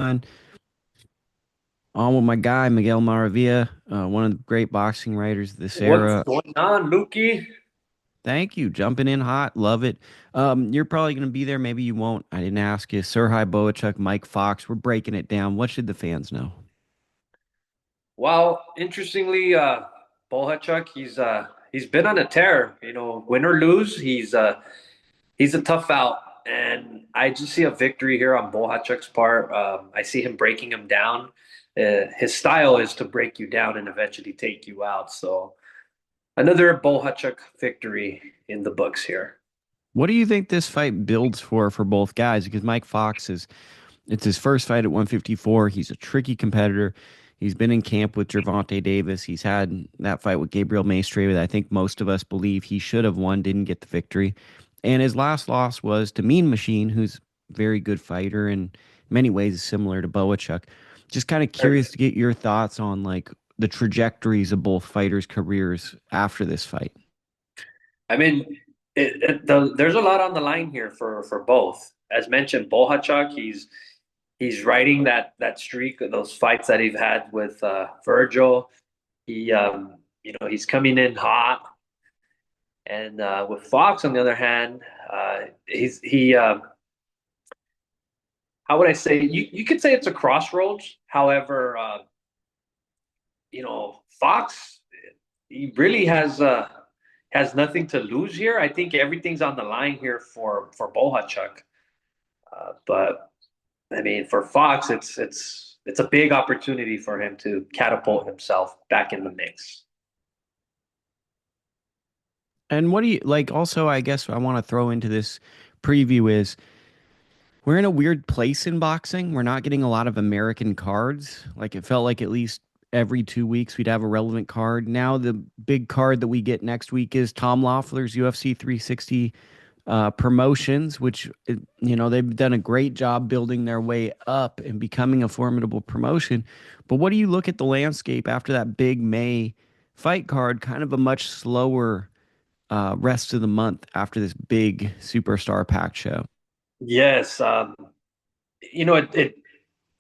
On with my guy, Miguel Maravilla, one of the great boxing writers of this What's era. going on, Lukie? Thank you. Jumping in hot. Love it. You're probably going to be there. Maybe you won't. I didn't ask you. Serhii Bohachuk-Myke Fox. We're breaking it down. What should the fans know? Well, interestingly, Bohachuk, he's been on a tear. Win or lose, he's a tough out, and I just see a victory here on Bohachuk's part. I see him breaking him down. His style is to break you down and eventually take you out. So another Bohachuk victory in the books here. What do you think this fight builds for both guys? Because Mike Fox it's his first fight at 154. He's a tricky competitor. He's been in camp with Gervonta Davis. He's had that fight with Gabriel Maestre that I think most of us believe he should have won, didn't get the victory. And his last loss was to Mean Machine, who's a very good fighter and in many ways is similar to Boachuk. Just kind of curious to get your thoughts on like the trajectories of both fighters' careers after this fight. I mean, there's a lot on the line here for both. As mentioned, Bohachuk, he's riding that streak of those fights that he's had with Virgil. He's coming in hot, and with Fox on the other hand, he how would I say? You could say it's a crossroads. However, Fox he really has nothing to lose here. I think everything's on the line here for Bohachuk. But I mean, for Fox, it's a big opportunity for him to catapult himself back in the mix. And what do you like? Also, I guess I want to throw into this preview is we're in a weird place in boxing. We're not getting a lot of American cards. Like it felt like at least every 2 weeks we'd have a relevant card. Now the big card that we get next week is Tom Loeffler's UFC 360 promotions, which they've done a great job building their way up and becoming a formidable promotion. But what do you look at the landscape after that big May fight card? Kind of a much slower rest of the month after this big superstar packed show. Yes,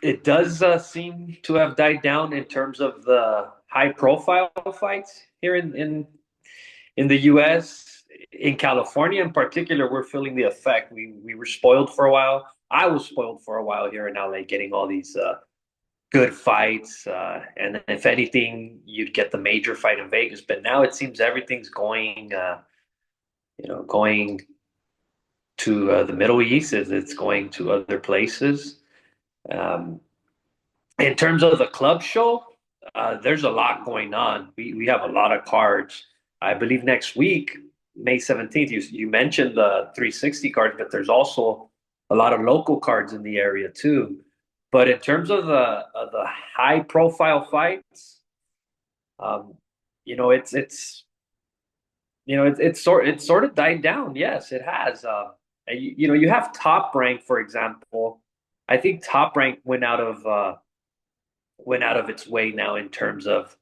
it does seem to have died down in terms of the high profile fights here in the US. In California in particular, we're feeling the effect. We were spoiled for a while. I was spoiled for a while here in LA, getting all these good fights, and if anything, you'd get the major fight in Vegas. But now it seems everything's going to the Middle East. It's going to other places. Um, in terms of the club show, there's a lot going on. We have a lot of cards. I believe next week, May 17th, you mentioned the 360 cards, but there's also a lot of local cards in the area too. But in terms of the high profile fights, um, it's it's sort of died down. Yes, it has. You have Top Rank, for example. I think Top Rank went out of its way now in terms of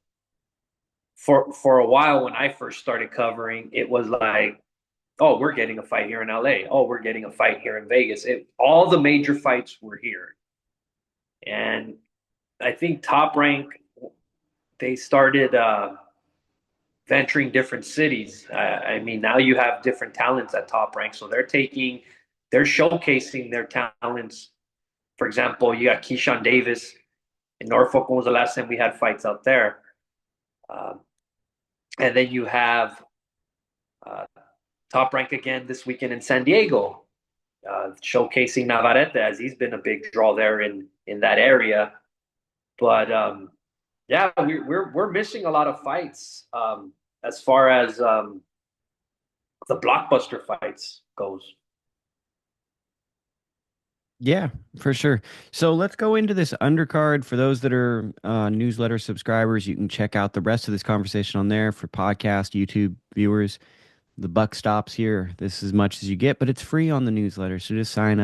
for a while when I first started covering, it was like, oh, we're getting a fight here in LA. Oh, we're getting a fight here in Vegas. All the major fights were here. And I think Top Rank, they started venturing different cities. I mean, now you have different talents at Top Rank. So they're showcasing their talents. For example, you got Keyshawn Davis in Norfolk. When was the last time we had fights out there? Um, and then you have uh, Top Rank again this weekend in San Diego, showcasing Navarrete as he's been a big draw there in that area. But yeah, we're missing a lot of fights as far as the blockbuster fights goes. Yeah, for sure. So let's go into this undercard. For those that are newsletter subscribers, you can check out the rest of this conversation on there. For podcast, YouTube viewers, the buck stops here. This is as much as you get, but it's free on the newsletter. So just sign up.